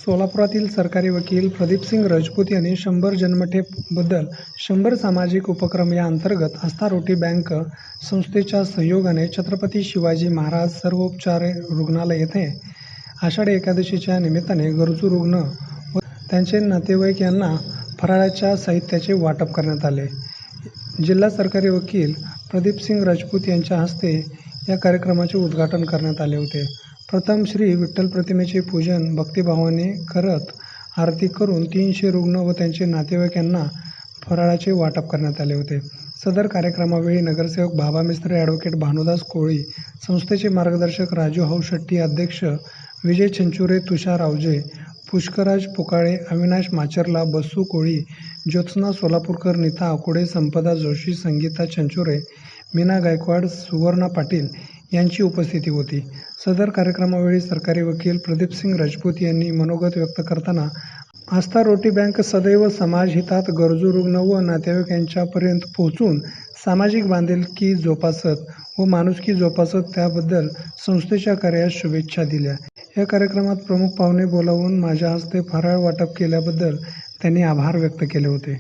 सोलापुरातील सरकारी वकील प्रदीपसिंग राजपूत यांनी 100 जन्मठेपबद्दल 100 सामाजिक उपक्रम या अंतर्गत आस्था रोटी बँक संस्थेच्या सहयोगाने छत्रपती शिवाजी महाराज सर्वोपचार रुग्णालय येथे आषाढी एकादशीच्या निमित्ताने गरजू रुग्ण व त्यांचे नातेवाईक यांना फराळाच्या साहित्याचे वाटप करण्यात आले। जिल्हा सरकारी वकील प्रदीपसिंग राजपूत यांच्या हस्ते या कार्यक्रमाचे उद्घाटन करण्यात आले होते। प्रथम श्री विठ्ठल प्रतिमेचे पूजन भक्तिभावाने करत आरती करून 300 रुग्ण व त्यांचे नातेवाईक यांना फराळाचे वाटप करण्यात आले होते। सदर कार्यक्रमावेळी नगरसेवक बाबा मिस्त्री, ॲडव्होकेट भानुदास कोळी, संस्थेचे मार्गदर्शक राजू हौशेट्टी, अध्यक्ष विजय चंचुरे, तुषार आवजे, पुष्कराज पुकाळे, अविनाश माचरला, बस्सू कोळी, ज्योत्स्ना सोलापूरकर, नीता आकुडे, संपदा जोशी, संगीता चंचुरे, मीना गायकवाड, सुवर्णा पाटील यांची उपस्थिती होती। सदर कार्यक्रमावेळी सरकारी वकील प्रदीपसिंग राजपूत यांनी मनोगत व्यक्त करताना आस्था रोटी बँक सदैव समाज हितात गरजू रुग्ण व नातेवाईक यांच्यापर्यंत पोहोचून सामाजिक बांधिलकी जोपासत व माणुसकी जोपासत त्याबद्दल संस्थेच्या कार्यास शुभेच्छा दिल्या। या कार्यक्रमात प्रमुख पाहुणे बोलावून माझ्या हस्ते फराळ वाटप केल्याबद्दल त्यांनी आभार व्यक्त केले होते।